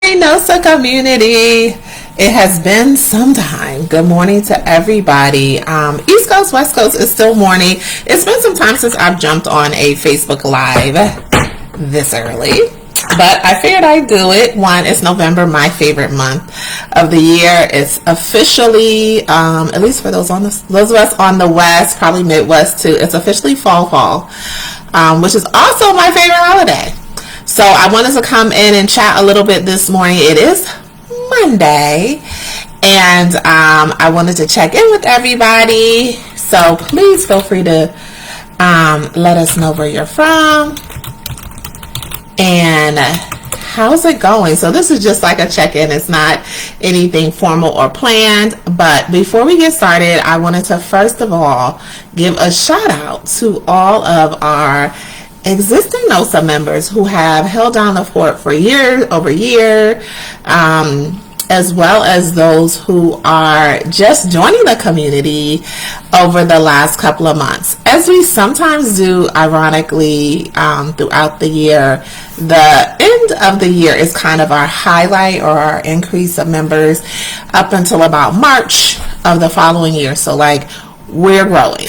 morning, NOSA community. It has been some time. Good morning to everybody. East Coast, West Coast is still morning. It's been some time since I've jumped on a Facebook Live this early, but I figured I'd do it. One, it's November, my favorite month of the year. It's officially, at least for those of us on the West, probably Midwest too, it's officially fall, which is also my favorite holiday. So I wanted to come in and chat a little bit this morning. It is Monday, and I wanted to check in with everybody. So please feel free to let us know where you're from and how's it going. So this is just like a check-in. It's not anything formal or planned, but before we get started, I wanted to first of all give a shout out to all of our existing NOSA members who have held down the fort for over year, as well as those who are just joining the community over the last couple of months. As we sometimes do, ironically, throughout the year, the end of the year is kind of our highlight or our increase of members up until about March of the following year. So like, we're growing.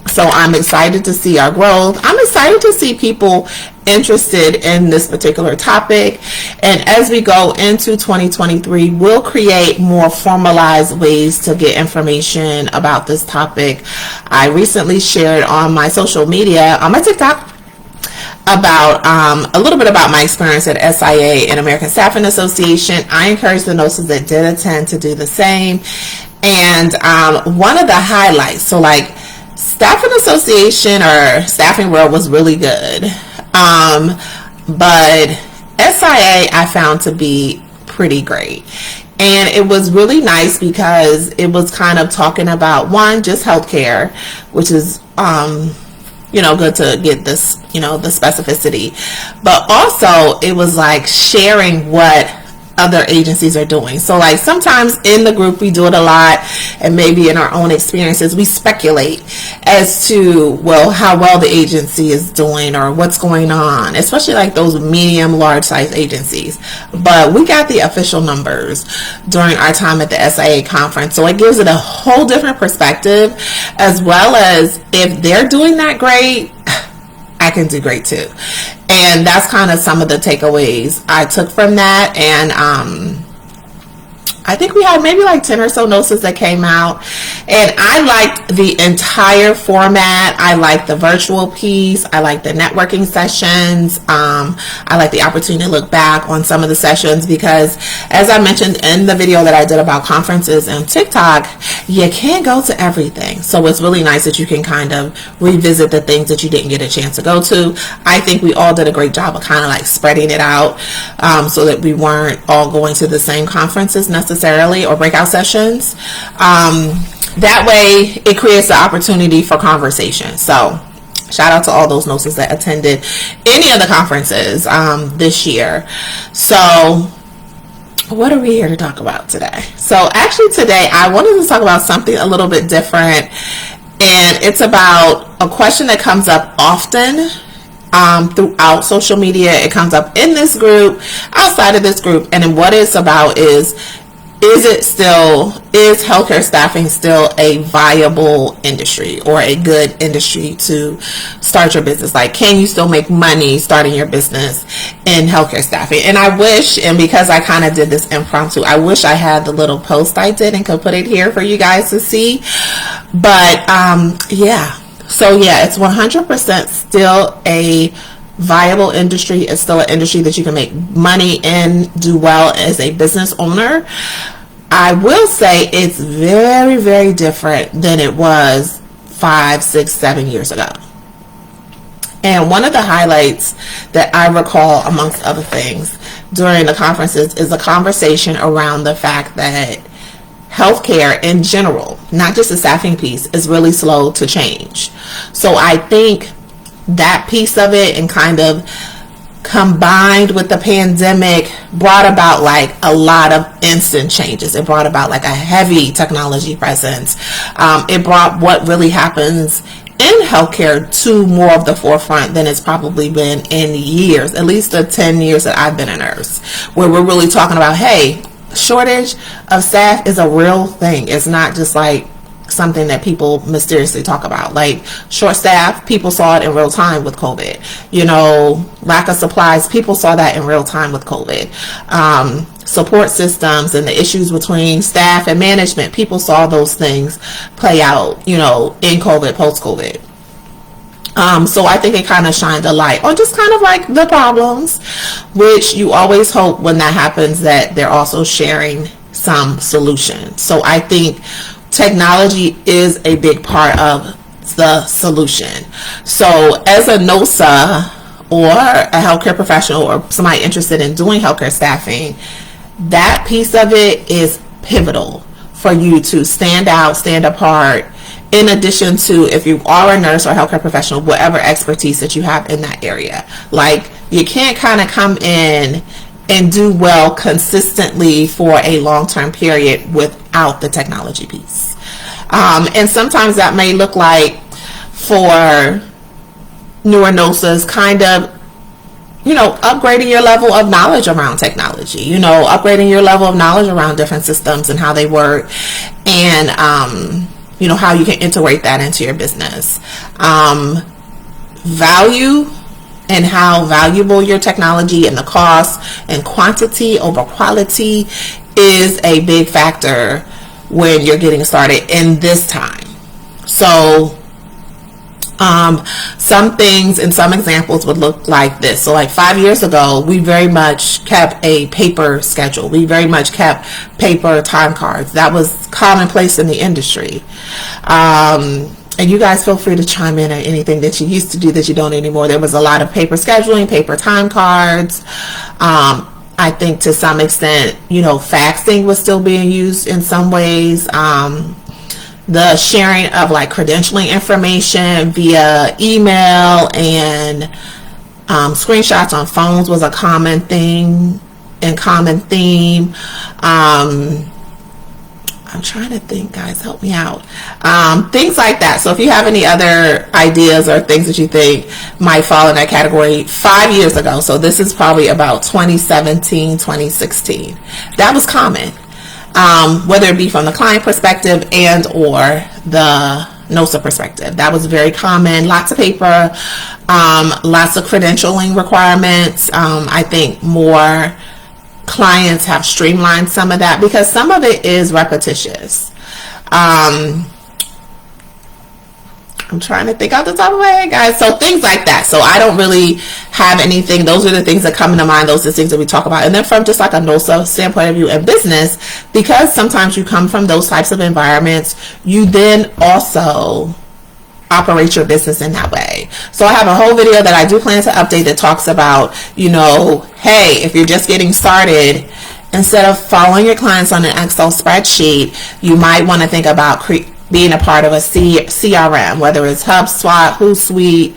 So I'm excited to see our growth. I'm excited to see people interested in this particular topic. And as we go into 2023, we'll create more formalized ways to get information about this topic. I recently shared on my social media, on my TikTok, about a little bit about my experience at SIA and American Staffing Association. I encourage the NOSAs that did attend to do the same. And one of the highlights, so like, Staffing Association or Staffing World was really good, but SIA I found to be pretty great. And it was really nice because it was kind of talking about, one, just healthcare, which is good to get this, the specificity, but also it was like sharing what other agencies are doing. So like sometimes in the group we do it a lot, and maybe in our own experiences we speculate as to, well, how well the agency is doing or what's going on, especially like those medium large size agencies. But we got the official numbers during our time at the SIA conference, so it gives it a whole different perspective, as well as if they're doing that great, I can do great too. And that's kind of some of the takeaways I took from that. And I think we had maybe like 10 or so NOSAs that came out, and I liked the entire format. I liked the virtual piece. I liked the networking sessions. I liked the opportunity to look back on some of the sessions because, as I mentioned in the video that I did about conferences and TikTok, you can't go to everything. So it's really nice that you can kind of revisit the things that you didn't get a chance to go to. I think we all did a great job of kind of like spreading it out so that we weren't all going to the same conferences necessarily or breakout sessions. That way it creates the opportunity for conversation. So shout out to all those NOSAs that attended any of the conferences this year. So what are we here to talk about today? So actually today I wanted to talk about something a little bit different, and it's about a question that comes up often throughout social media. It comes up in this group, outside of this group, and then what it's about is healthcare staffing still a viable industry or a good industry to start your business? Like, can you still make money starting your business in healthcare staffing? And I wish, and because I kind of did this impromptu, I wish I had the little post I did and could put it here for you guys to see. But yeah, so yeah, it's 100% still a viable industry. It's still an industry that you can make money in, do well as a business owner. I will say it's very, very different than it was 5, 6, 7 years ago. And one of the highlights that I recall, amongst other things, during the conferences is a conversation around the fact that healthcare in general, not just the staffing piece, is really slow to change. So I think that piece of it, and kind of combined with the pandemic, brought about like a lot of instant changes. It brought about like a heavy technology presence. It brought what really happens in healthcare to more of the forefront than it's probably been in years, at least the 10 years that I've been a nurse, where we're really talking about, hey, shortage of staff is a real thing. It's not just like something that people mysteriously talk about. Like short staff, people saw it in real time with COVID. You know, lack of supplies, people saw that in real time with COVID. Support systems and the issues between staff and management, people saw those things play out, you know, in COVID, post-COVID. So I think it kind of shined a light on just kind of like the problems, which you always hope when that happens that they're also sharing some solutions. So I think technology is a big part of the solution. So as a NOSA or a healthcare professional or somebody interested in doing healthcare staffing, that piece of it is pivotal for you to stand out, stand apart, in addition to if you are a nurse or healthcare professional, whatever expertise that you have in that area. Like you can't kind of come in and do well consistently for a long-term period without the technology piece. And sometimes that may look like for newer NOSAs kind of, you know, upgrading your level of knowledge around technology, you know, upgrading your level of knowledge around different systems and how they work, and, you know, how you can integrate that into your business. Value and how valuable your technology and the cost and quantity over quality is a big factor when you're getting started in this time. So some things and some examples would look like this. So like 5 years ago, we very much kept a paper schedule. We very much kept paper time cards. That was commonplace in the industry. And you guys feel free to chime in on anything that you used to do that you don't anymore. There was a lot of paper scheduling, paper time cards. I think to some extent, you know, faxing was still being used in some ways. The sharing of like credentialing information via email and screenshots on phones was a common thing and common theme. I'm trying to think, guys, help me out. Things like that. So if you have any other ideas or things that you think might fall in that category 5 years ago, so this is probably about 2017, 2016, that was common. Whether it be from the client perspective and or the NOSA perspective. That was very common. Lots of paper, lots of credentialing requirements. I think more clients have streamlined some of that because some of it is repetitious. I'm trying to think out the top of my head, guys. So things like that. So I don't really have anything. Those are the things that come to mind. Those are the things that we talk about. And then from just like a NOSA standpoint of view and business, because sometimes you come from those types of environments, you then also operate your business in that way. So I have a whole video that I do plan to update that talks about, you know, hey, if you're just getting started, instead of following your clients on an Excel spreadsheet, you might want to think about being a part of a CRM, whether it's HubSpot, Hootsuite,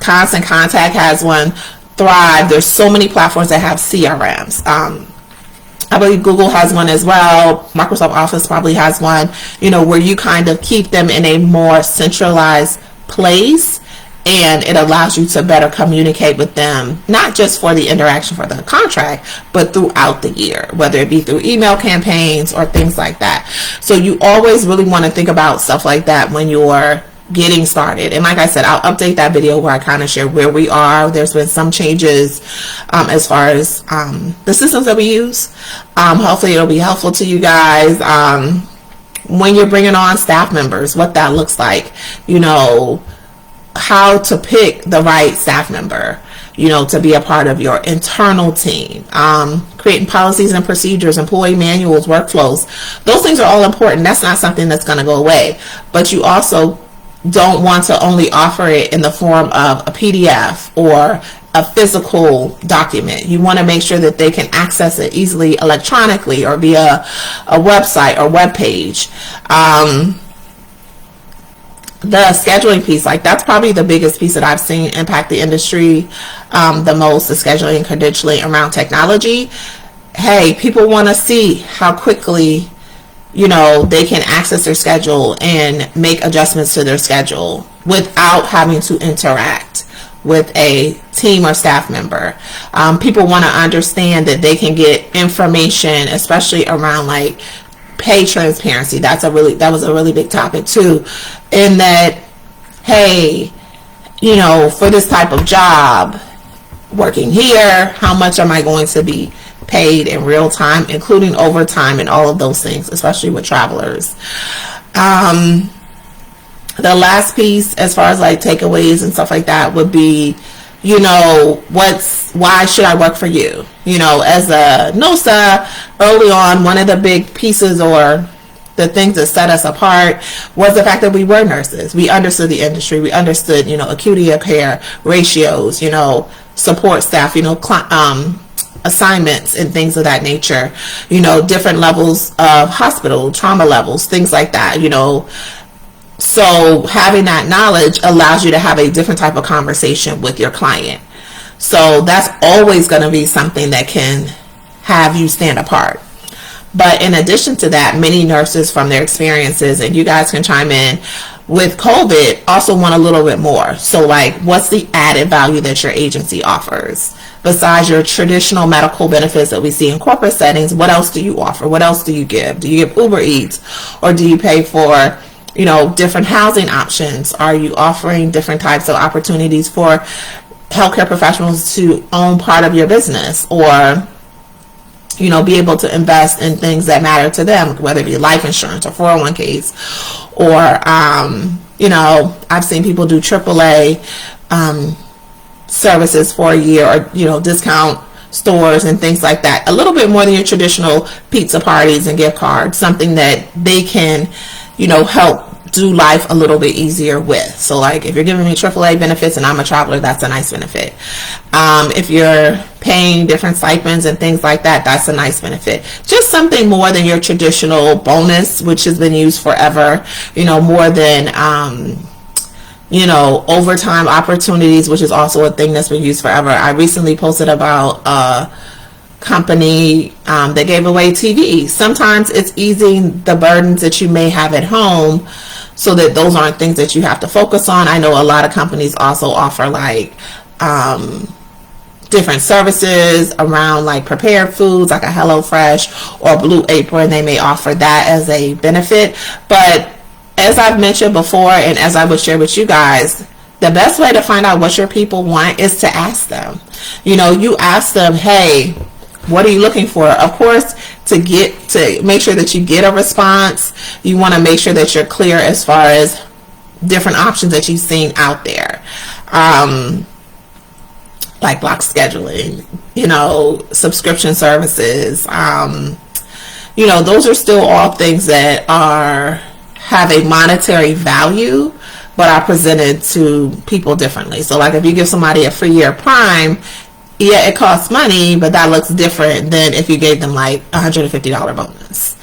Constant Contact has one, Thrive. There's so many platforms that have CRMs. I believe Google has one as well. Microsoft Office probably has one, you know, where you kind of keep them in a more centralized place, and it allows you to better communicate with them, not just for the interaction for the contract, but throughout the year, whether it be through email campaigns or things like that. So you always really want to think about stuff like that when you're getting started. And like I said, I'll update that video where I kind of share where we are. There's been some changes as far as the systems that we use. Hopefully it'll be helpful to you guys when you're bringing on staff members, what that looks like, you know, how to pick the right staff member, you know, to be a part of your internal team, creating policies and procedures, employee manuals, workflows. Those things are all important. That's not something that's going to go away, but you also don't want to only offer it in the form of a PDF or a physical document. You want to make sure that they can access it easily electronically or via a website or web page. The scheduling piece, like that's probably the biggest piece that I've seen impact the industry the most, the scheduling and credentialing around technology. Hey, people want to see how quickly they can access their schedule and make adjustments to their schedule without having to interact with a team or staff member. People want to understand that they can get information, especially around like pay transparency. That was a really big topic too, in that, hey, for this type of job, working here, how much am I going to be paid in real time, including overtime and all of those things, especially with travelers. The last piece, as far as like takeaways and stuff like that, would be, why should I work for you? As a NOSA, early on, one of the big pieces or the things that set us apart was the fact that we were nurses. We understood the industry. We understood, acuity of care, ratios, support staff, assignments and things of that nature, different levels of hospital, trauma levels, things like that, So having that knowledge allows you to have a different type of conversation with your client. So that's always going to be something that can have you stand apart. But in addition to that, many nurses from their experiences, and you guys can chime in, with COVID also want a little bit more. So like, what's the added value that your agency offers? Besides your traditional medical benefits that we see in corporate settings, what else do you offer? What else do you give? Do you give Uber Eats, or do you pay for different housing options? Are you offering different types of opportunities for healthcare professionals to own part of your business, or be able to invest in things that matter to them, whether it be life insurance or 401ks, or I've seen people do AAA services for a year, or discount stores and things like that. A little bit more than your traditional pizza parties and gift cards, something that they can help do life a little bit easier with. So like, if you're giving me AAA benefits and I'm a traveler, that's a nice benefit. If you're paying different stipends and things like that, that's a nice benefit. Just something more than your traditional bonus, which has been used forever, more than overtime opportunities, which is also a thing that's been used forever. I recently posted about a company that gave away TV. Sometimes it's easing the burdens that you may have at home, so that those aren't things that you have to focus on. I know a lot of companies also offer like different services around like prepared foods, like a HelloFresh or Blue Apron. They may offer that as a benefit. But as I've mentioned before, and as I would share with you guys, the best way to find out what your people want is to ask them. You ask them, hey, what are you looking for? Of course, to make sure that you get a response, you want to make sure that you're clear as far as different options that you've seen out there. Like block scheduling, subscription services. Those are still all things that have a monetary value, but are presented to people differently. So like, if you give somebody a free year Prime, yeah, it costs money, but that looks different than if you gave them like $150 bonus.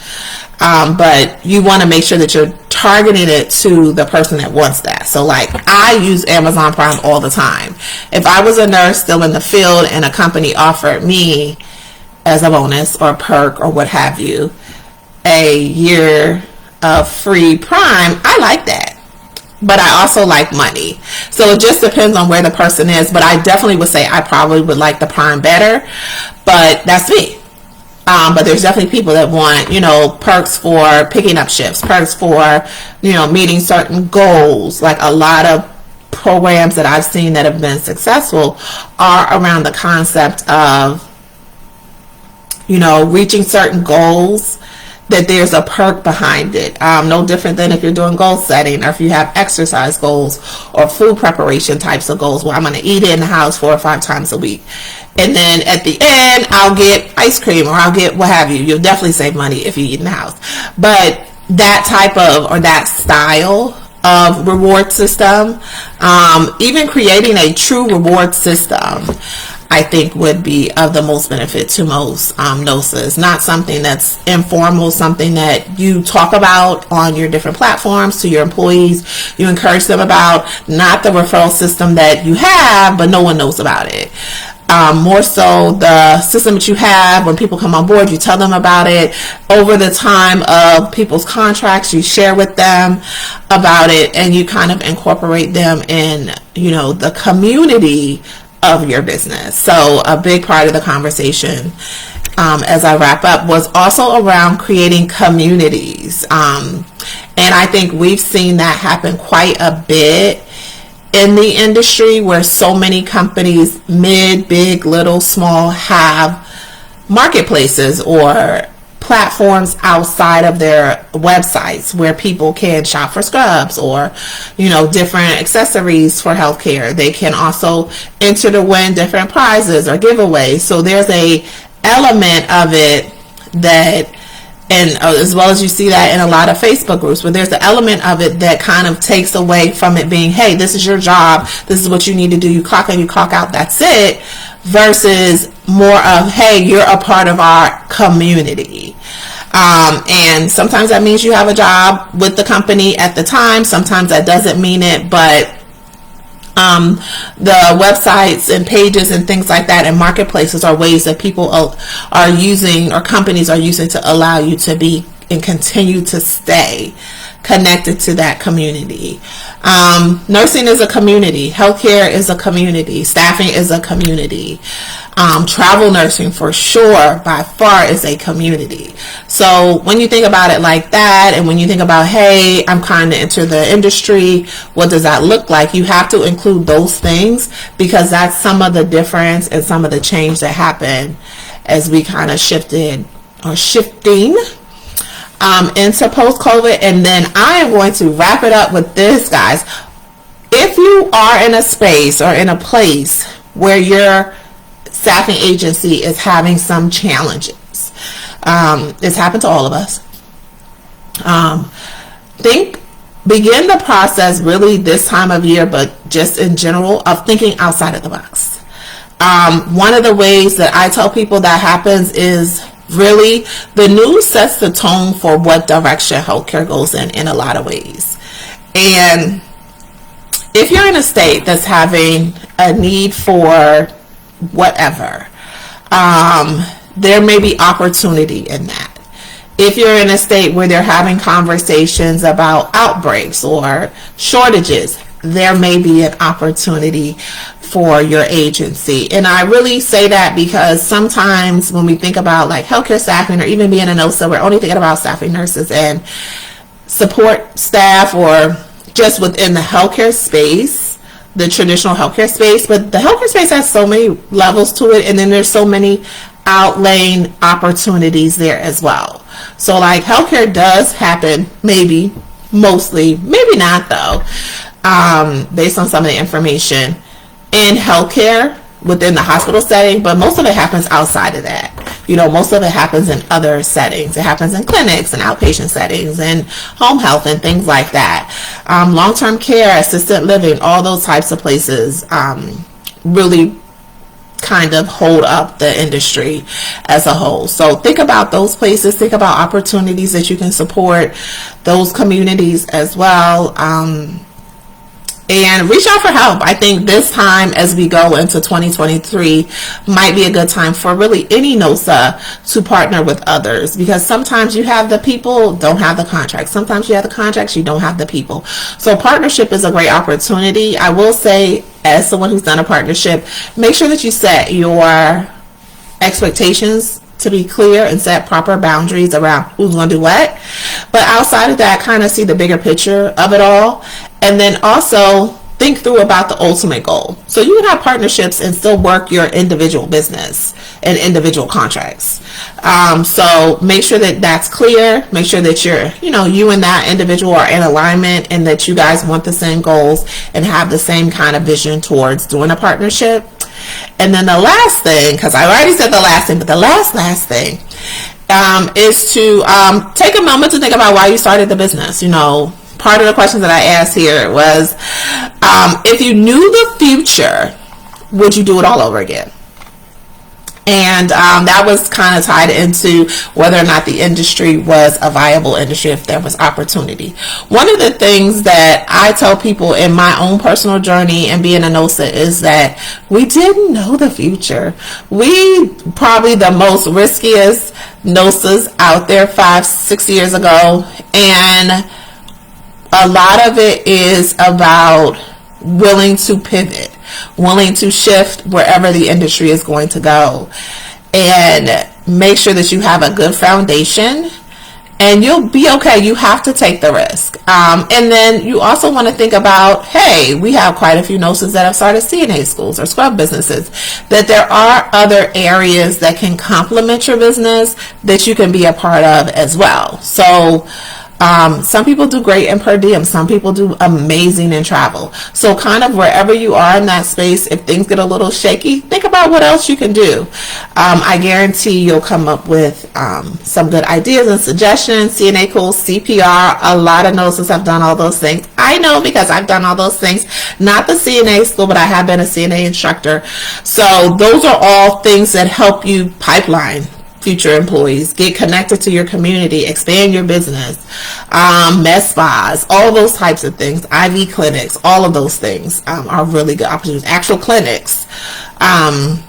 But you want to make sure that you're targeting it to the person that wants that. So like, I use Amazon Prime all the time. If I was a nurse still in the field and a company offered me as a bonus or perk or what have you, a year of free Prime, I like that. But I also like money. So it just depends on where the person is. But I definitely would say I probably would like the Prime better. But that's me. But there's definitely people that want, perks for picking up shifts, perks for, meeting certain goals. Like a lot of programs that I've seen that have been successful are around the concept of, reaching certain goals, that there's a perk behind it. No different than if you're doing goal setting, or if you have exercise goals or food preparation types of goals, where I'm going to eat in the house 4 or 5 times a week. And then at the end, I'll get ice cream, or I'll get what have you. You'll definitely save money if you eat in the house. But that type of, or that style of reward system, even creating a true reward system, I think would be of the most benefit to most NOSAs. Not something that's informal, something that you talk about on your different platforms to your employees. You encourage them about, not the referral system that you have, but no one knows about it. More so the system that you have. When people come on board, you tell them about it. Over the time of people's contracts, you share with them about it, and you kind of incorporate them in, the community of your business. So a big part of the conversation, as I wrap up, was also around creating communities. And I think we've seen that happen quite a bit in the industry, where so many companies, mid, big, little, small, have marketplaces or platforms outside of their websites where people can shop for scrubs or, different accessories for healthcare. They can also enter to win different prizes or giveaways. So there's a element of it that, and as well as you see that in a lot of Facebook groups, where there's the element of it that kind of takes away from it being, hey, this is your job, this is what you need to do, you clock in, you clock out, that's it, versus more of, hey, you're a part of our community. And sometimes that means you have a job with the company at the time, sometimes that doesn't mean it, but the websites and pages and things like that and marketplaces are ways that people are using, or companies are using, to allow you to be and continue to stay connected to that community. Nursing is a community. Healthcare is a community. Staffing is a community. Travel nursing, for sure, by far, is a community. So when you think about it like that, and when you think about, hey, I'm trying to enter the industry, what does that look like? You have to include those things, because that's some of the difference and some of the change that happened as we kind of shifting into post-COVID. And then I am going to wrap it up with this, guys. If you are in a space or in a place where your staffing agency is having some challenges, it's happened to all of us. Begin the process really this time of year, but just in general, of thinking outside of the box. One of the ways that I tell people that happens is, really, the news sets the tone for what direction healthcare goes in a lot of ways. And if you're in a state that's having a need for whatever, there may be opportunity in that. If you're in a state where they're having conversations about outbreaks or shortages, there may be an opportunity for your agency. And I really say that because sometimes when we think about like healthcare staffing, or even being an OSA, we're only thinking about staffing nurses and support staff, or just within the healthcare space, the traditional healthcare space. But the healthcare space has so many levels to it, and then there's so many outlying opportunities there as well. So like healthcare does happen, maybe, mostly, maybe not though, based on some of the information in healthcare within the hospital setting, but most of it happens outside of that. Most of it happens in other settings. It happens in clinics and outpatient settings and home health and things like that. Long-term care, assisted living, all those types of places really kind of hold up the industry as a whole. So think about those places. Think about opportunities that you can support those communities as well. And reach out for help. I think this time as we go into 2023 might be a good time for really any NOSA to partner with others, because sometimes you have the people, don't have the contracts. Sometimes you have the contracts, you don't have the people. So partnership is a great opportunity. I will say, as someone who's done a partnership, make sure that you set your expectations to be clear and set proper boundaries around who's going to do what. But outside of that, kind of see the bigger picture of it all. And then also think through about the ultimate goal. So you can have partnerships and still work your individual business and individual contracts. So make sure that that's clear. Make sure that you and that individual are in alignment, and that you guys want the same goals and have the same kind of vision towards doing a partnership. And then the last thing, because I already said the last thing, but the last thing is to take a moment to think about why you started the business. Part of the questions that I asked here was, if you knew the future, would you do it all over again? And that was kind of tied into whether or not the industry was a viable industry, if there was opportunity. One of the things that I tell people in my own personal journey and being a NOSA is that we didn't know the future. We probably the most riskiest NOSAs out there 5-6 years ago, and a lot of it is about willing to pivot, willing to shift wherever the industry is going to go, and make sure that you have a good foundation and you'll be okay. You have to take the risk. And then you also want to think about, hey, we have quite a few NOSAs that have started CNA schools or scrub businesses, that there are other areas that can complement your business that you can be a part of as well. So some people do great in per diem. Some people do amazing in travel. So kind of wherever you are in that space, if things get a little shaky, think about what else you can do. I guarantee you'll come up with some good ideas and suggestions. CNA Cool, CPR, a lot of NOSAs have done all those things. I know because I've done all those things. Not the CNA school, but I have been a CNA instructor. So those are all things that help you pipeline future employees, get connected to your community, expand your business, med spas, all those types of things, IV clinics, all of those things are really good opportunities. Actual clinics. Some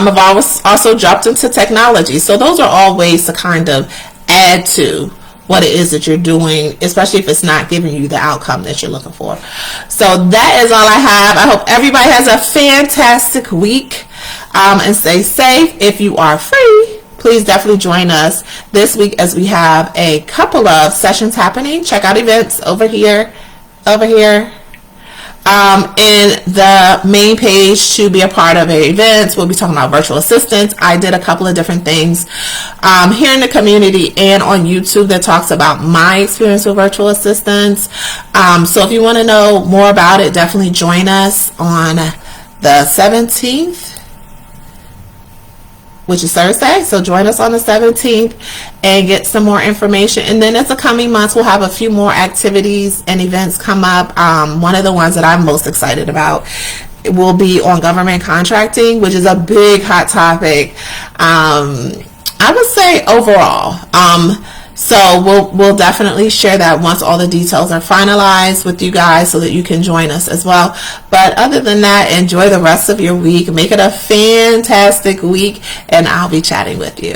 have also jumped into technology. So those are all ways to kind of add to what it is that you're doing, especially if it's not giving you the outcome that you're looking for. So that is all I have. I hope everybody has a fantastic week. And stay safe. If you are free, please definitely join us this week as we have a couple of sessions happening. Check out events over here, in the main page to be a part of the events. We'll be talking about virtual assistants. I did a couple of different things here in the community and on YouTube that talks about my experience with virtual assistants. So if you want to know more about it, definitely join us on the 17th. Which is Thursday. So join us on the 17th and get some more information. And then as the coming months, we'll have a few more activities and events come up. One of the ones that I'm most excited about will be on government contracting, which is a big hot topic. I would say overall. So we'll definitely share that once all the details are finalized with you guys so that you can join us as well. But other than that, enjoy the rest of your week. Make it a fantastic week, and I'll be chatting with you.